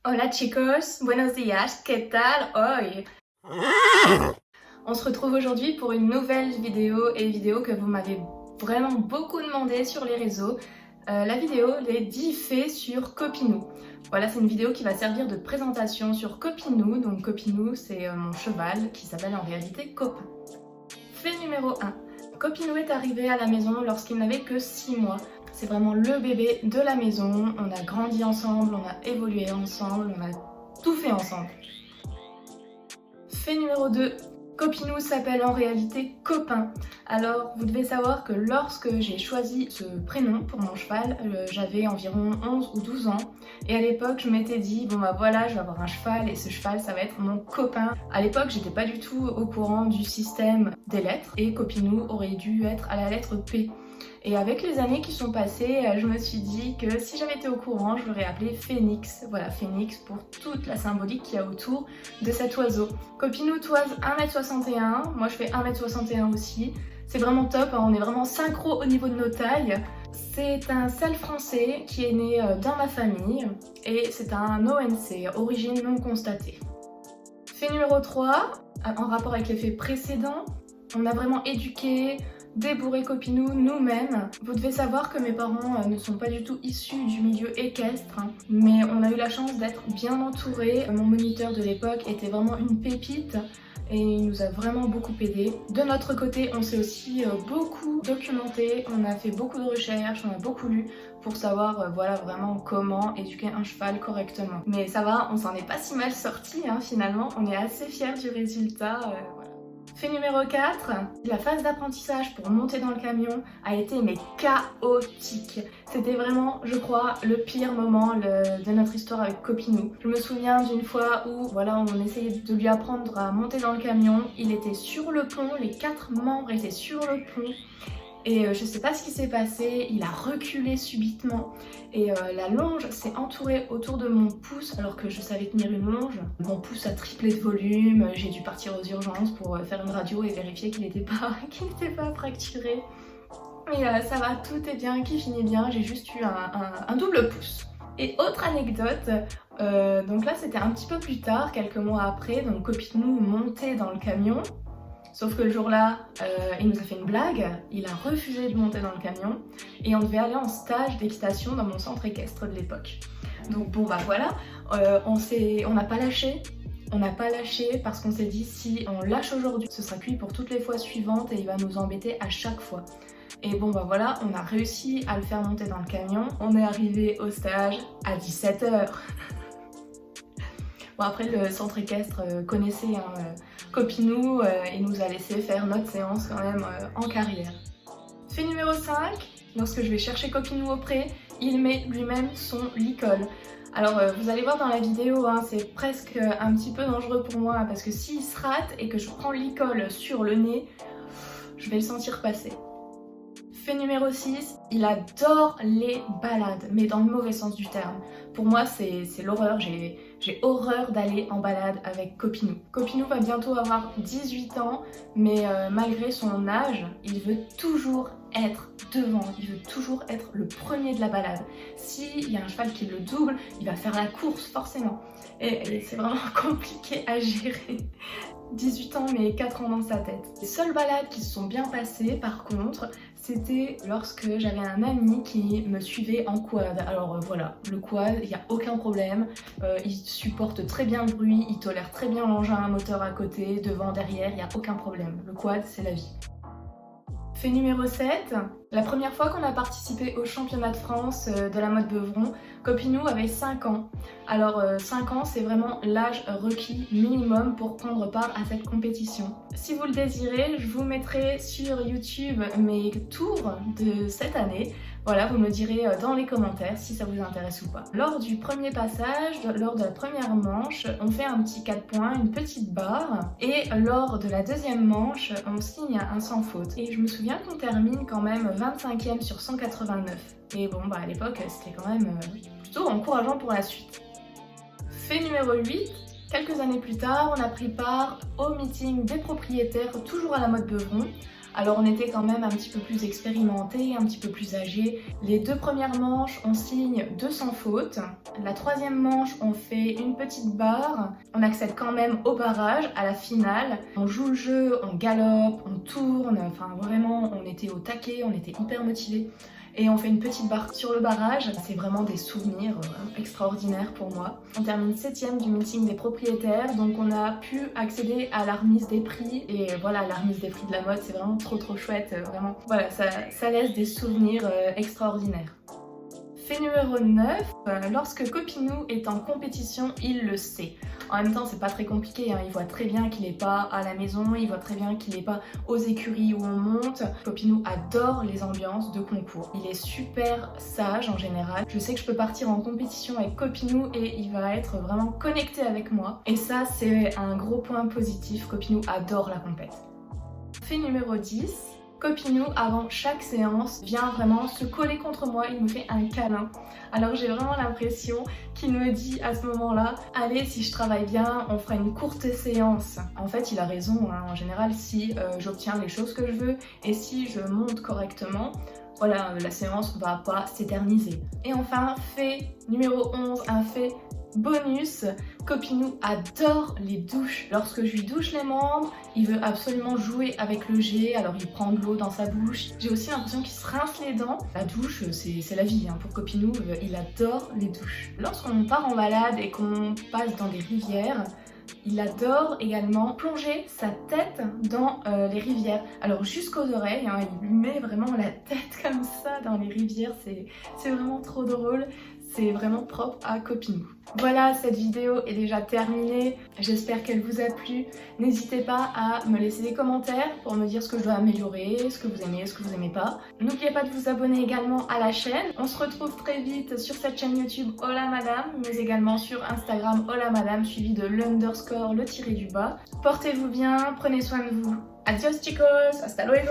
Hola chicos, buenos días, ¿qué tal hoy? On se retrouve aujourd'hui pour une nouvelle vidéo et vidéo que vous m'avez vraiment beaucoup demandé sur les réseaux. La vidéo, les 10 faits sur Copinou. Voilà, c'est une vidéo qui va servir de présentation sur Copinou. Donc Copinou, c'est mon cheval qui s'appelle en réalité Copin. Fait numéro 1. Copinou est arrivé à la maison lorsqu'il n'avait que 6 mois. C'est vraiment le bébé de la maison, on a grandi ensemble, on a évolué ensemble, on a tout fait ensemble. Fait numéro 2. Copinou s'appelle en réalité Copin. Alors vous devez savoir que lorsque j'ai choisi ce prénom pour mon cheval, j'avais environ 11 ou 12 ans. Et à l'époque je m'étais dit, bon bah voilà, je vais avoir un cheval et ce cheval ça va être mon copain. À l'époque j'étais pas du tout au courant du système des lettres et Copinou aurait dû être à la lettre P. Et avec les années qui sont passées, je me suis dit que si j'avais été au courant, je l'aurais appelé Phénix. Voilà, Phénix pour toute la symbolique qu'il y a autour de cet oiseau. Copinou toise 1m61, moi je fais 1m61 aussi. C'est vraiment top, hein, on est vraiment synchro au niveau de nos tailles. C'est un selle français qui est né dans ma famille et c'est un ONC, origine non constatée. Fait numéro 3, en rapport avec les faits précédents, on a vraiment éduqué, débourrer Copinou nous-mêmes. Vous devez savoir que mes parents ne sont pas du tout issus du milieu équestre, hein, mais on a eu la chance d'être bien entourés. Mon moniteur de l'époque était vraiment une pépite et il nous a vraiment beaucoup aidé. De notre côté, on s'est aussi beaucoup documenté, on a fait beaucoup de recherches, on a beaucoup lu pour savoir voilà vraiment comment éduquer un cheval correctement. Mais ça va, on s'en est pas si mal sorti hein, finalement, on est assez fiers du résultat. Voilà. Fait numéro 4, la phase d'apprentissage pour monter dans le camion a été mais chaotique. C'était vraiment, je crois, le pire moment de notre histoire avec Copinou. Je me souviens d'une fois où voilà, on essayait de lui apprendre à monter dans le camion. Il était sur le pont, les 4 membres étaient sur le pont. Et je sais pas ce qui s'est passé, il a reculé subitement et la longe s'est entourée autour de mon pouce alors que je savais tenir une longe. Mon pouce a triplé de volume, j'ai dû partir aux urgences pour faire une radio et vérifier qu'il n'était pas fracturé. Mais ça va, tout est bien, qui finit bien, j'ai juste eu un double pouce. Et autre anecdote, donc là c'était un petit peu plus tard, quelques mois après, donc Copinou montait dans le camion. Sauf que le jour-là, il nous a fait une blague, il a refusé de monter dans le camion et on devait aller en stage d'équitation dans mon centre équestre de l'époque. Donc bon bah voilà, on n'a pas lâché. On n'a pas lâché parce qu'on s'est dit si on lâche aujourd'hui, ce sera cuit pour toutes les fois suivantes et il va nous embêter à chaque fois. Et bon bah voilà, on a réussi à le faire monter dans le camion. On est arrivé au stage à 17 h. Bon après le centre équestre connaissait Copinou et nous a laissé faire notre séance quand même en carrière. Fait numéro 5, lorsque je vais chercher Copinou au pré, il met lui-même son licol. Alors vous allez voir dans la vidéo, hein, c'est presque un petit peu dangereux pour moi parce que s'il se rate et que je prends le licol sur le nez, je vais le sentir passer. Fait numéro 6, il adore les balades, mais dans le mauvais sens du terme. Pour moi, c'est l'horreur, j'ai horreur d'aller en balade avec Copinou. Copinou va bientôt avoir 18 ans, mais malgré son âge, il veut toujours être devant, il veut toujours être le premier de la balade. S'il y a un cheval qui le double, il va faire la course forcément. Et c'est vraiment compliqué à gérer. 18 ans mais 4 ans dans sa tête. Les seules balades qui se sont bien passées par contre, c'était lorsque j'avais un ami qui me suivait en quad. Alors voilà, le quad, il n'y a aucun problème, il supporte très bien le bruit, il tolère très bien l'engin à moteur à côté, devant, derrière, il n'y a aucun problème. Le quad, c'est la vie. Fait numéro 7, la première fois qu'on a participé au championnat de France de la mode Beuvron, Copinou avait 5 ans. Alors 5 ans c'est vraiment l'âge requis minimum pour prendre part à cette compétition. Si vous le désirez, je vous mettrai sur YouTube mes tours de cette année. Voilà, vous me direz dans les commentaires si ça vous intéresse ou pas. Lors du premier passage, lors de la première manche, on fait un petit 4 points, une petite barre. Et lors de la deuxième manche, on signe un sans faute. Et je me souviens qu'on termine quand même 25e sur 189. Et bon, bah à l'époque, c'était quand même plutôt encourageant pour la suite. Fait numéro 8, quelques années plus tard, on a pris part au meeting des propriétaires, toujours à la mode Beuvron. Alors on était quand même un petit peu plus expérimentés, un petit peu plus âgés. Les 2 premières manches, on signe 2 sans faute. La 3e manche, on fait une petite barre. On accède quand même au barrage, à la finale. On joue le jeu, on galope, on tourne. Enfin vraiment, on était au taquet, on était hyper motivés. Et on fait une petite barre sur le barrage. C'est vraiment des souvenirs extraordinaires pour moi. On termine 7e du meeting des propriétaires, donc on a pu accéder à la remise des prix. Et voilà, la remise des prix de la mode, c'est vraiment trop chouette, vraiment. Voilà, ça laisse des souvenirs extraordinaires. Fait numéro 9, lorsque Copinou est en compétition, il le sait. En même temps, c'est pas très compliqué, hein. Il voit très bien qu'il n'est pas à la maison, il voit très bien qu'il n'est pas aux écuries où on monte. Copinou adore les ambiances de concours. Il est super sage en général. Je sais que je peux partir en compétition avec Copinou et il va être vraiment connecté avec moi. Et ça, c'est un gros point positif. Copinou adore la compète. Fait numéro 10. Copinou, avant chaque séance, vient vraiment se coller contre moi, il me fait un câlin. Alors j'ai vraiment l'impression qu'il me dit à ce moment-là « Allez, si je travaille bien, on fera une courte séance ». En fait, il a raison, hein. En général, si j'obtiens les choses que je veux et si je monte correctement, voilà, la séance va pas s'éterniser. Et enfin, fait numéro 11, un fait bonus, Copinou adore les douches. Lorsque je lui douche les membres, il veut absolument jouer avec le jet, alors il prend de l'eau dans sa bouche. J'ai aussi l'impression qu'il se rince les dents. La douche, c'est la vie, hein. Pour Copinou, il adore les douches. Lorsqu'on part en balade et qu'on passe dans des rivières, il adore également plonger sa tête dans les rivières. Alors jusqu'aux oreilles, hein, il lui met vraiment la tête comme ça dans les rivières, c'est vraiment trop drôle. C'est vraiment propre à Copinou. Voilà, cette vidéo est déjà terminée. J'espère qu'elle vous a plu. N'hésitez pas à me laisser des commentaires pour me dire ce que je dois améliorer, ce que vous aimez, ce que vous aimez pas. N'oubliez pas de vous abonner également à la chaîne. On se retrouve très vite sur cette chaîne YouTube Hola Madame, mais également sur Instagram Hola Madame, suivi de _le_du_bas. Portez-vous bien, prenez soin de vous. Adios chicos, hasta luego.